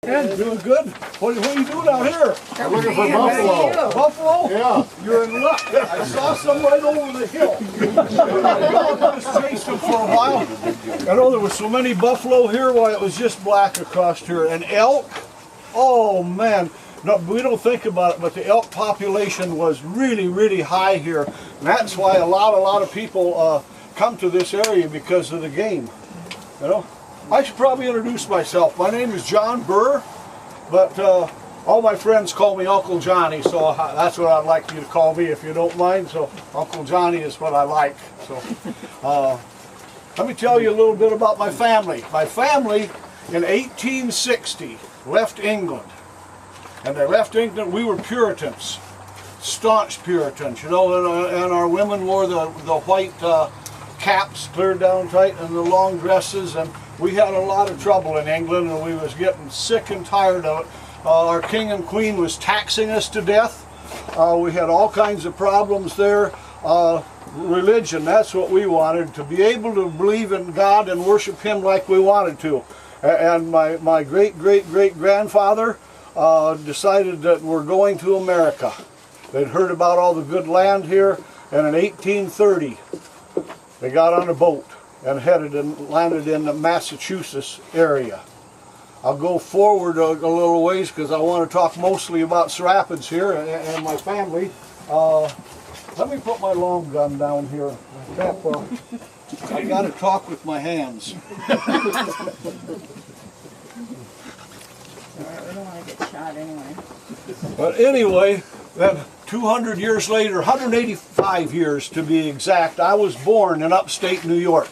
And doing good. What are you doing out here? I'm looking for buffalo. Buffalo? Yeah. You're in luck. I saw some right over the hill. I just chased them for a while. I know there were so many buffalo here, why it was just black across here. And elk, oh man. No, we don't think about it, but the elk population was really, really high here. And that's why a lot of people come to this area because of the game. You know? I should probably introduce myself. My name is John Burr, but all my friends call me Uncle Johnny, so that's what I'd like you to call me if you don't mind. So Uncle Johnny is what I like. So let me tell you a little bit about my family. My family in 1860 left England, and they left England. We were Puritans, staunch Puritans, you know, and our women wore the white caps clear down tight and the long dresses, and we had a lot of trouble in England, and we was getting sick and tired of it. Our king and queen was taxing us to death. We had all kinds of problems there. Religion, that's what we wanted, to be able to believe in God and worship Him like we wanted to. And my great-great-great-grandfather decided that we're going to America. They'd heard about all the good land here, and in 1830 they got on a boat and landed in the Massachusetts area. I'll go forward a little ways because I want to talk mostly about Rapids here and my family. Let me put my long gun down here. I got to talk with my hands. We don't want to get shot anyway. But anyway, then 200 years later, 185 years to be exact, I was born in upstate New York.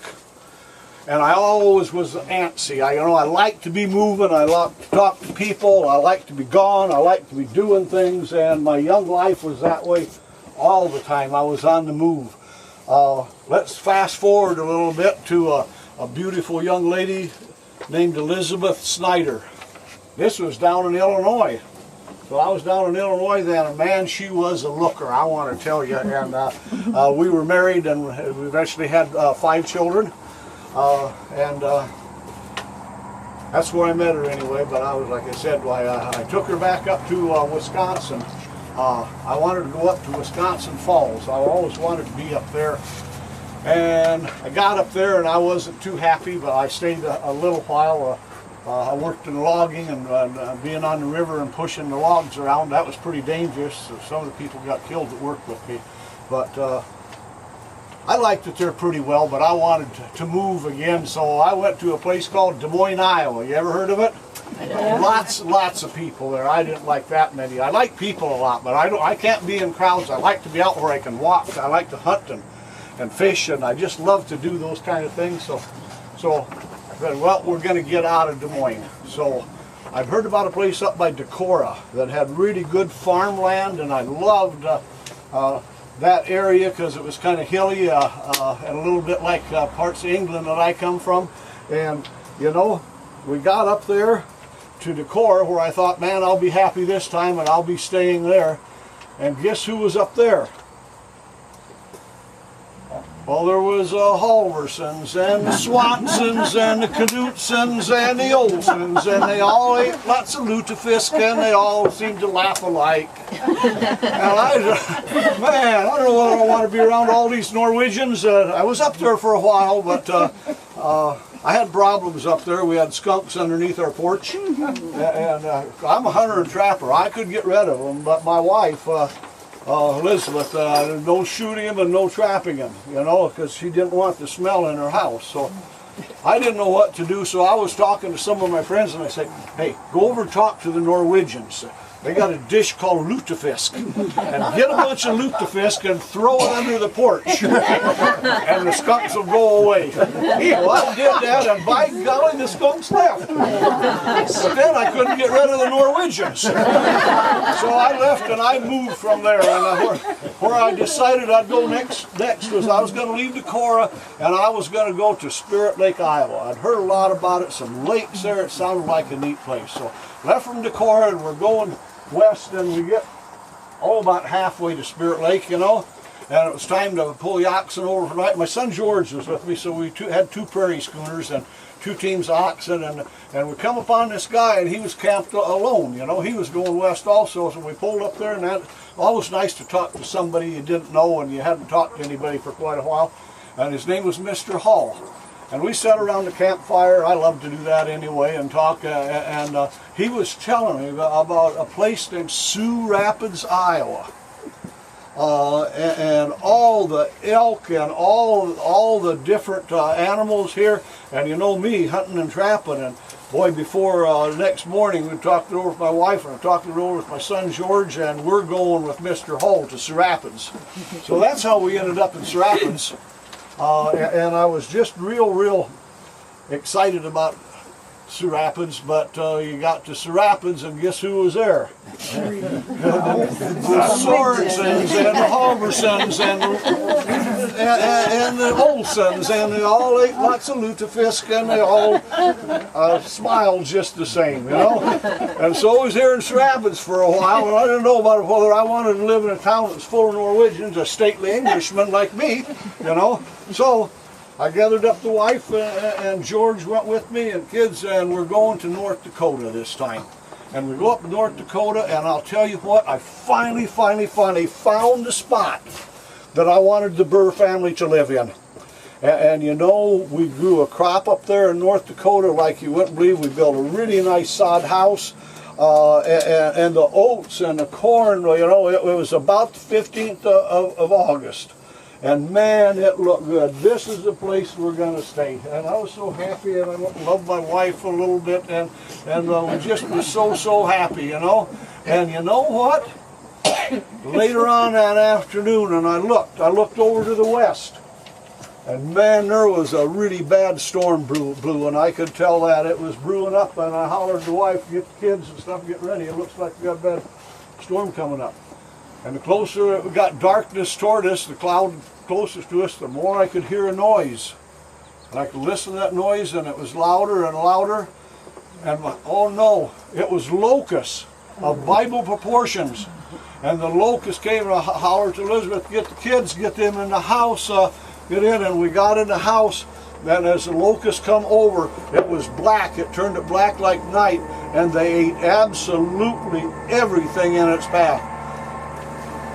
And I always was antsy. I like to be moving, I like to talk to people, I like to be gone, I like to be doing things, and my young life was that way all the time. I was on the move. Let's fast forward a little bit to a beautiful young lady named Elizabeth Snyder. This was down in Illinois. So I was down in Illinois then, and man, she was a looker, I want to tell you. And we were married, and we eventually had 5 children. That's where I met her anyway, but I was, like I said, I took her back up to Wisconsin. I wanted to go up to Wisconsin Falls. I always wanted to be up there. And I got up there and I wasn't too happy, but I stayed a little while. I worked in logging and being on the river and pushing the logs around. That was pretty dangerous. So some of the people got killed that worked with me. But I liked it there pretty well, but I wanted to move again, so I went to a place called Des Moines, Iowa. You ever heard of it? Yeah. Lots of people there. I didn't like that many. I like people a lot, but I can't be in crowds. I like to be out where I can walk. I like to hunt and fish, and I just love to do those kind of things. So I said, well, we're going to get out of Des Moines. So I've heard about a place up by Decorah that had really good farmland, and I loved that area because it was kind of hilly and a little bit like parts of England that I come from. And you know, we got up there to Decorah where I thought, man, I'll be happy this time and I'll be staying there. And guess who was up there? Well, there was Halversons and the Swansons and the Knutsons and the Olsons, and they all ate lots of lutefisk, and they all seemed to laugh alike. And man, I don't know whether I want to be around all these Norwegians. I was up there for a while, but I had problems up there. We had skunks underneath our porch, and I'm a hunter and trapper. I could get rid of them, but my wife, Elizabeth, no shooting him and no trapping him, you know, because she didn't want the smell in her house. So I didn't know what to do, so I was talking to some of my friends, and I said, hey, go over and talk to the Norwegians. They got a dish called lutefisk, and get a bunch of lutefisk and throw it under the porch, and the skunks will go away. Well, I did that, and by golly, the skunks left. But then I couldn't get rid of the Norwegians. So I left and I moved from there, and where I decided I'd go next was I was going to leave Decorah, and I was going to go to Spirit Lake, Iowa. I'd heard a lot about it, some lakes there. It sounded like a neat place. So left from Decorah, and we're going west, and we get about halfway to Spirit Lake, you know, and it was time to pull the oxen over for night. My son George was with me, so we had 2 prairie schooners, and two teams of oxen, and we come upon this guy, and he was camped alone. You know, he was going west also, so we pulled up there, and that always nice to talk to somebody you didn't know and you hadn't talked to anybody for quite a while. And his name was Mr. Hall. And we sat around the campfire. I love to do that anyway and talk. And he was telling me about a place named Sioux Rapids, Iowa. And all the elk and all the different animals here. And you know me, hunting and trapping. And boy, before the next morning, we talked it over with my wife, and I talked it over with my son George, and we're going with Mr. Hull to Sioux Rapids. So that's how we ended up in Sioux Rapids. And I was just real excited about Sioux Rapids, but you got to Sioux Rapids, and guess who was there? The Sorensons and the Halversons and the Olsons, and they all ate lots of lutefisk, and they all smiled just the same, you know. And so I was here in Sioux Rapids for a while, and I didn't know about whether I wanted to live in a town that's full of Norwegians, a stately Englishman like me, you know. So I gathered up the wife, and George went with me, and kids, and we're going to North Dakota this time. And we go up to North Dakota, and I'll tell you what, I finally found the spot that I wanted the Burr family to live in. And you know, we grew a crop up there in North Dakota like you wouldn't believe. We built a really nice sod house, and the oats and the corn, you know, it was about the 15th of August. And man, it looked good. This is the place we're going to stay. And I was so happy, and I loved my wife a little bit, and we just was so happy, you know. And you know what? Later on that afternoon, and I looked over to the west, and man, there was a really bad storm blew, and I could tell that it was brewing up. And I hollered to the wife, "Get the kids and stuff, get ready. It looks like we got a bad storm coming up." And the closer it got darkness toward us, the cloud closest to us, the more I could hear a noise. And I could listen to that noise, and it was louder and louder. And oh no, it was locusts of Bible proportions. And the locusts came, and I hollered to Elizabeth, "Get the kids, get them in the house, get in." And we got in the house. Then as the locusts come over, it was black. It turned it black like night, and they ate absolutely everything in its path.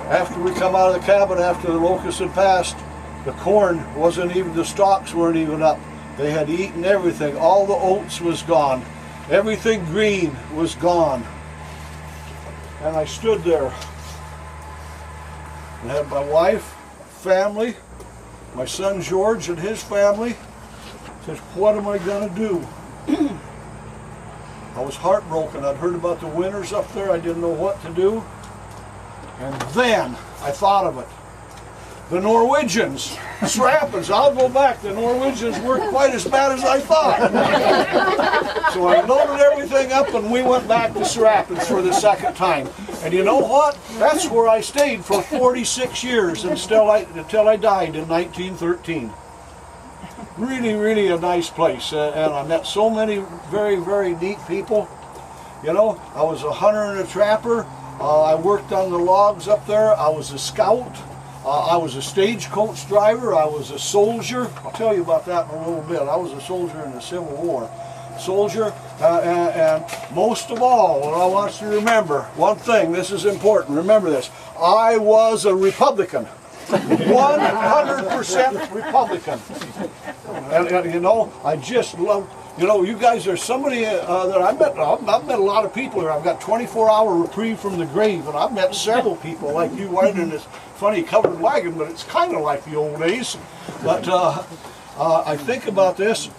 After we come out of the cabin, after the locusts had passed, the corn wasn't even, the stalks weren't even up. They had eaten everything. All the oats was gone. Everything green was gone. And I stood there. I had my wife, family, my son George and his family. I said, what am I going to do? I was heartbroken. I'd heard about the winters up there. I didn't know what to do. And then I thought of it. The Norwegians, Sioux Rapids, I'll go back. The Norwegians weren't quite as bad as I thought. So I loaded everything up, and we went back to Sioux Rapids for the second time. And you know what? That's where I stayed for 46 years until I died in 1913. Really a nice place. And I met so many very neat people. You know, I was a hunter and a trapper. I worked on the logs up there. I was a scout. I was a stagecoach driver. I was a soldier. I'll tell you about that in a little bit. I was a soldier in the Civil War. Soldier, and most of all, what I want you to remember, one thing, this is important, remember this, I was a Republican. 100% Republican. And you know, I just love, you know, you guys are somebody that I've met a lot of people here. I've got 24-hour reprieve from the grave, and I've met several people like you riding in this funny covered wagon, but it's kind of like the old days. But I think about this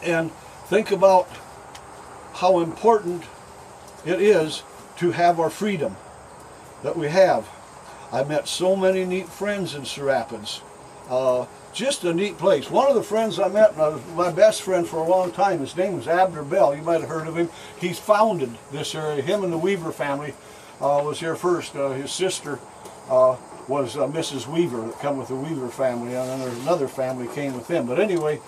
and think about how important it is to have our freedom that we have. I met so many neat friends in Sioux Rapids. Just a neat place. One of the friends I met, my best friend for a long time, his name was Abner Bell. You might have heard of him. He's founded this area. Him and the Weaver family was here first. His sister was Mrs. Weaver, that come with the Weaver family, and then there's another family came with him. But anyway,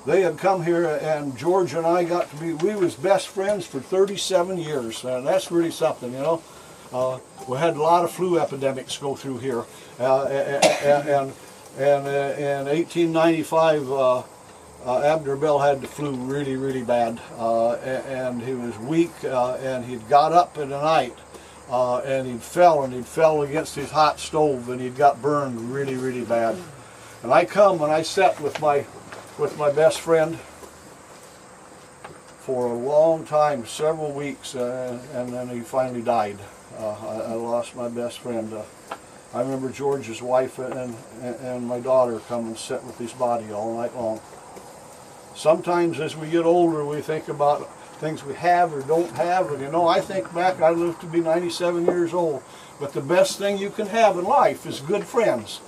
they had come here, and George and I got to be, we was best friends for 37 years, and that's really something, you know. We had a lot of flu epidemics go through here, and in 1895, Abner Bell had the flu really, really bad, and he was weak, and he'd got up in the night, and he fell against his hot stove, and he'd got burned really, really bad. And I come and I sat with my best friend for a long time, several weeks, and then he finally died. I lost my best friend. I remember George's wife and my daughter come and sit with his body all night long. Sometimes as we get older, we think about things we have or don't have, and you know, I think back, I lived to be 97 years old, but the best thing you can have in life is good friends.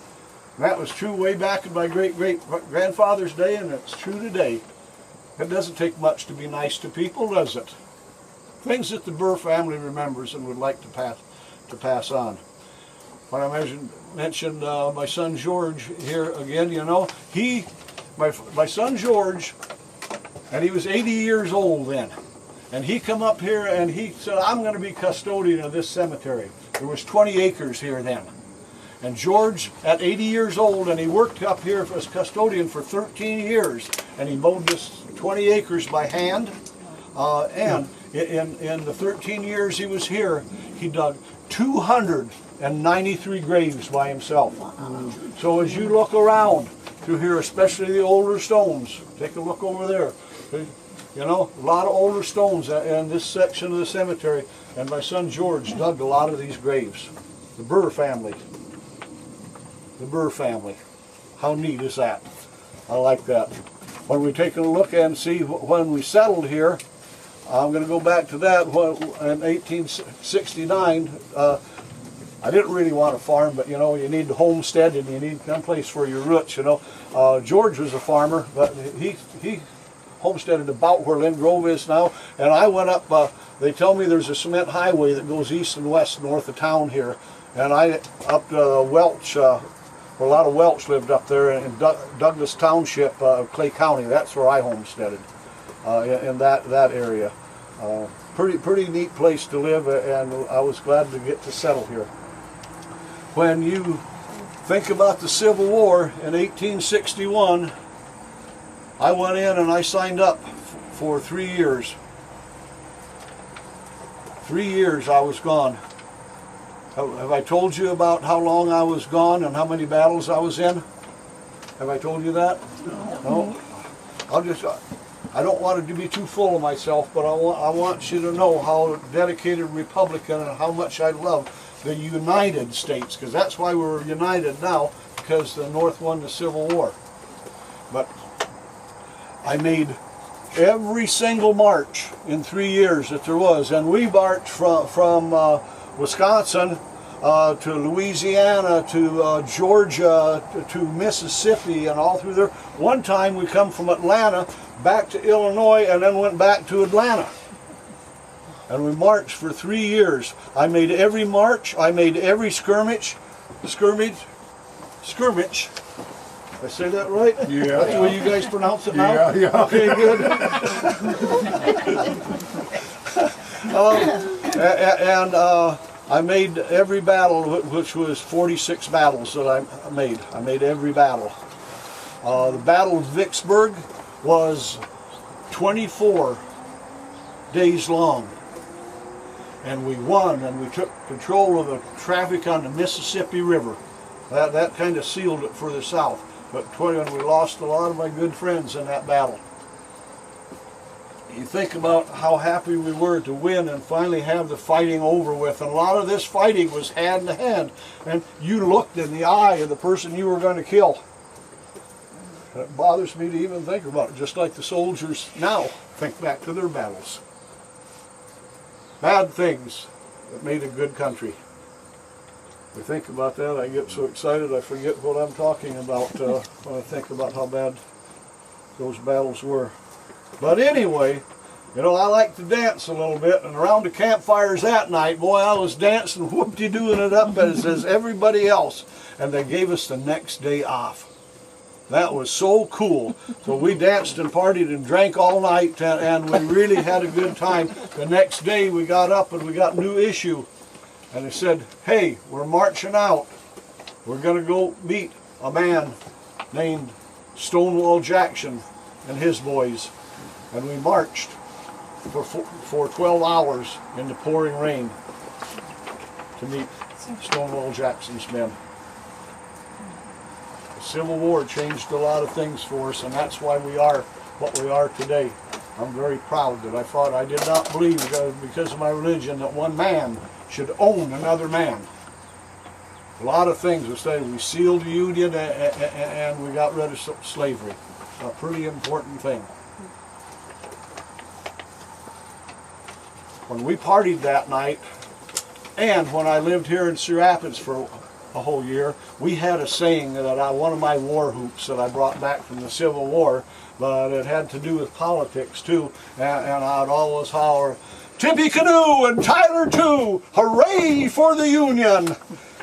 And that was true way back in my great-great-grandfather's day, and it's true today. It doesn't take much to be nice to people, does it? Things that the Burr family remembers and would like to pass on. When I mentioned my son George here again, you know, my son George, and he was 80 years old then, and he come up here and he said, I'm going to be custodian of this cemetery. There was 20 acres here then. And George, at 80 years old, and he worked up here as custodian for 13 years, and he mowed this 20 acres by hand, and in the 13 years he was here, he dug 293 graves by himself. So as you look around through here, especially the older stones, take a look over there. You know, a lot of older stones in this section of the cemetery, and my son George dug a lot of these graves. The Burr family. The Burr family. How neat is that? I like that. When we take a look and see when we settled here, I'm going to go back to that. In 1869, I didn't really want a farm, but you know, you need the homestead and you need some place for your roots, you know. George was a farmer, but he homesteaded about where Lynn Grove is now, and I went up, they tell me there's a cement highway that goes east and west north of town here, and I up to Welch, where a lot of Welch lived up there in Douglas Township, Clay County. That's where I homesteaded, in that area. Pretty neat place to live, and I was glad to get to settle here. When you think about the Civil War in 1861, I went in and I signed up for 3 years. 3 years I was gone. Have I told you about how long I was gone and how many battles I was in? Have I told you that? No. I don't want it to be too full of myself, but I want you to know how dedicated Republican and how much I love the United States, because that's why we're united now, because the North won the Civil War. But I made every single march in 3 years that there was, and we marched from Wisconsin to Louisiana to Georgia to Mississippi and all through there. One time we come from Atlanta back to Illinois and then went back to Atlanta. And we marched for 3 years. I made every march, I made every skirmish. I say that right? Yeah. That's the way you guys pronounce it now? Yeah, yeah. Okay, good. I made every battle, which was 46 battles that I made. I made every battle. The Battle of Vicksburg was 24 days long. And we won, and we took control of the traffic on the Mississippi River. That kind of sealed it for the South. But we lost a lot of my good friends in that battle. You think about how happy we were to win and finally have the fighting over with. And a lot of this fighting was hand to hand. And you looked in the eye of the person you were going to kill. It bothers me to even think about it, just like the soldiers now think back to their battles. Bad things that made a good country. We think about that, I get so excited I forget what I'm talking about when I think about how bad those battles were. But anyway, you know, I like to dance a little bit, and around the campfires that night, boy, I was dancing, whoop-de-doing it up as everybody else, and they gave us the next day off. That was so cool. So we danced and partied and drank all night, and we really had a good time. The next day we got up and we got new issue. And they said, hey, we're marching out. We're going to go meet a man named Stonewall Jackson and his boys, and we marched for 12 hours in the pouring rain to meet Stonewall Jackson's men. The Civil War changed a lot of things for us, and that's why we are what we are today. I'm very proud that I did not believe, because of my religion, that one man should own another man. A lot of things we say. We sealed the Union and we got rid of slavery. A pretty important thing. When we partied that night, and when I lived here in Cedar Rapids for a whole year, we had a saying that one of my war hoops that I brought back from the Civil War, but it had to do with politics too, and I'd always holler, "Tippecanoe and Tyler too, hooray for the Union!"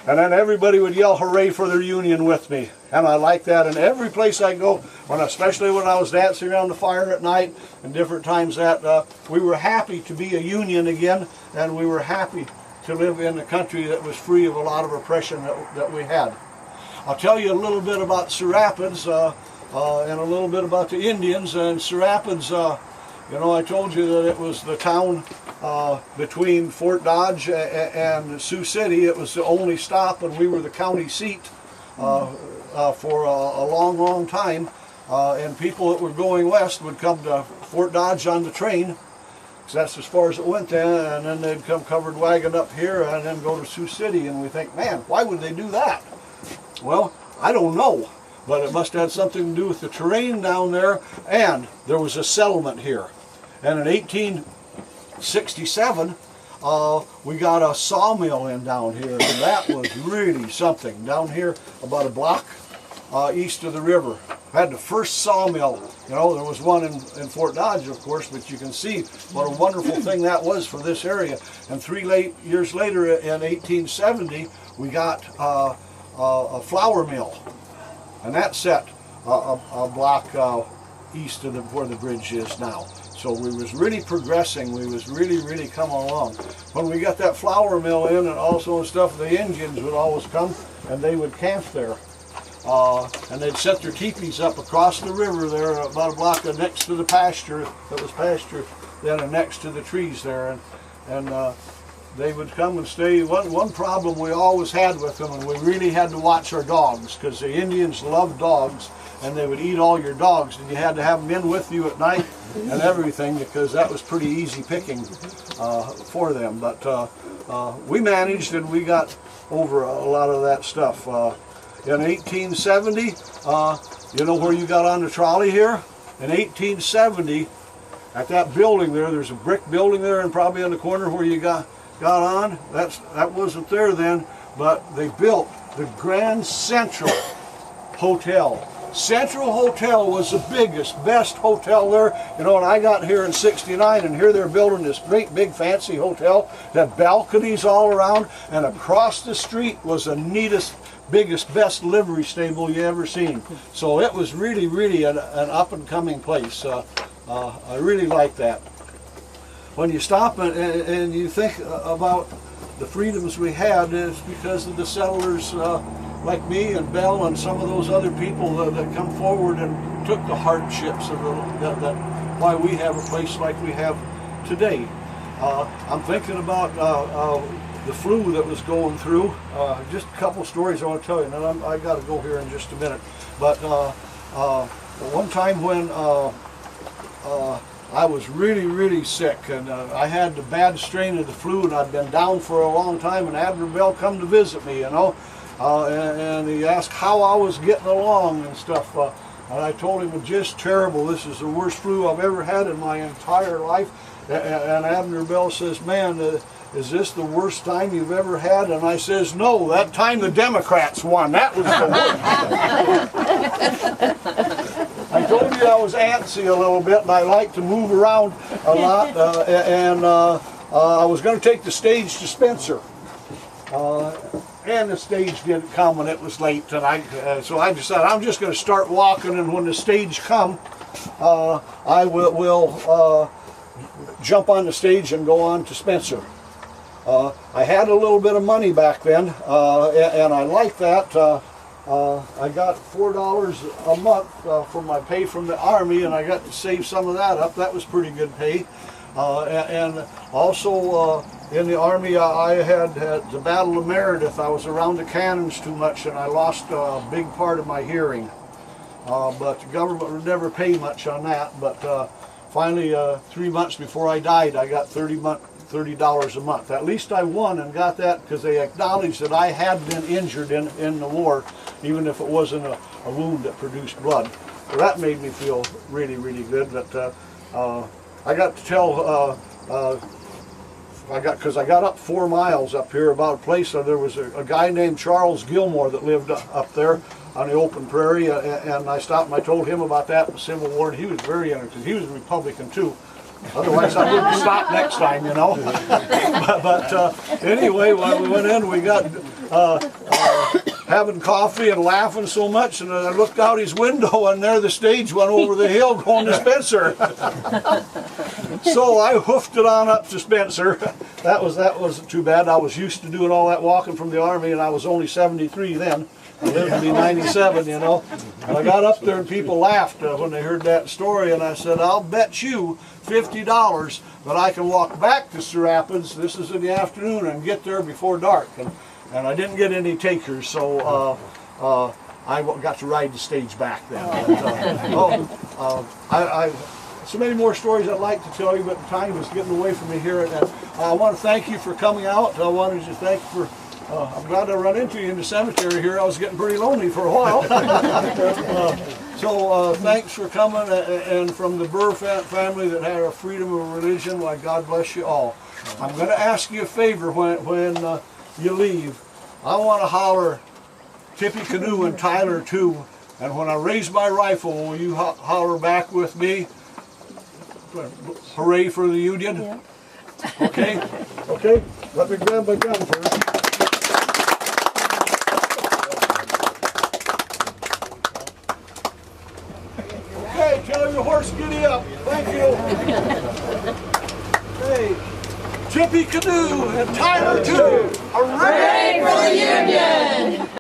And then everybody would yell hooray for their Union with me. And I like that in every place I go, especially when I was dancing around the fire at night and different times that we were happy to be a Union again, and we were happy to live in a country that was free of a lot of oppression that we had. I'll tell you a little bit about Cedar Rapids and a little bit about the Indians. And Cedar Rapids, you know, I told you that it was the town between Fort Dodge and Sioux City. It was the only stop, and we were the county seat for a long, long time. And people that were going west would come to Fort Dodge on the train, because that's as far as it went then, and then they'd come covered wagon up here and then go to Sioux City. And we think, man, why would they do that? Well, I don't know, but it must have had something to do with the terrain down there, and there was a settlement here. And in 1867, we got a sawmill in down here, and that was really something. Down here, about a block east of the river, had the first sawmill. You know, there was one in Fort Dodge, of course, but you can see what a wonderful thing that was for this area. And 3 years later, in 1870, we got a flour mill, and that set a block east of where the bridge is now. So we was really progressing. We was really coming along. When we got that flour mill in and also stuff, the Indians would always come and they would camp there. And they'd set their teepees up across the river there, about a block next to the pasture. That was pasture then, and next to the trees there. And they would come and stay. One problem we always had with them, and we really had to watch our dogs, because the Indians loved dogs, and they would eat all your dogs, and you had to have them in with you at night and everything, because that was pretty easy picking for them. But we managed, and we got over a lot of that stuff. In 1870, you know where you got on the trolley here? In 1870, at that building there's a brick building there, and probably in the corner where you got on, that wasn't there then, but they built the Grand Central Hotel. Central Hotel was the biggest, best hotel there. You know, and I got here in '69, and here they're building this great big fancy hotel that balconies all around, and across the street was the neatest, biggest, best livery stable you ever seen. So it was really an up and coming place. I really like that. When you stop and you think about the freedoms we had, it's because of the settlers like me and Bell and some of those other people that come forward and took the hardships of why we have a place like we have today. I'm thinking about the flu that was going through. Just a couple stories I want to tell you, and then I got to go here in just a minute. But one time when I was really sick, and I had the bad strain of the flu, and I'd been down for a long time, and Abner Bell come to visit me, you know, and he asked how I was getting along and stuff, and I told him, just terrible. This is the worst flu I've ever had in my entire life. And Abner Bell says, man, is this the worst time you've ever had? And I says, no, that time the Democrats won. That was the worst. I told you I was antsy a little bit, and I like to move around a lot, and I was going to take the stage to Spencer. And the stage didn't come, and it was late, and so I decided I'm just going to start walking, and when the stage come, I will jump on the stage and go on to Spencer. I had a little bit of money back then, and I liked that, I got $4 a month for my pay from the Army, and I got to save some of that up. That was pretty good pay. And also in the Army, I had the Battle of Meredith. I was around the cannons too much, and I lost a big part of my hearing. But the government would never pay much on that. But finally, 3 months before I died, I got $30 a month. At least I won and got that because they acknowledged that I had been injured in the war, even if it wasn't a wound that produced blood. So that made me feel really, really good. But I got to tell, because I got up 4 miles up here about a place, so there was a guy named Charles Gilmore that lived up there on the open prairie, and I stopped and I told him about that in the Civil War, and he was very interested. He was a Republican too. Otherwise I wouldn't stop next time, you know. but anyway, when we went in, we got having coffee and laughing so much, and I looked out his window, and there the stage went over the hill going to Spencer. So I hoofed it on up to Spencer. That wasn't too bad. I was used to doing all that walking from the Army, and I was only 73 then. I lived to be 97, you know. And I got up there and people laughed when they heard that story, and I said, I'll bet you $50 that I can walk back to Cedar Rapids, this is in the afternoon, and get there before dark. And I didn't get any takers, so I got to ride the stage back then. But, so many more stories I'd like to tell you, but time is getting away from me here. And I want to thank you for coming out. I wanted to thank you for I'm glad I run into you in the cemetery here. I was getting pretty lonely for a while. So thanks for coming, and from the Burr family that had a freedom of religion, why God bless you all. I'm going to ask you a favor when you leave. I want to holler Tippy Canoe and Tyler too, and when I raise my rifle, will you holler back with me? Hooray for the Union? Yeah. Okay? Okay? Let me grab my gun first. Okay, tell your horse giddy up. Thank you. Hey, Tippy Canoe and Tyler too. Hooray for the Union!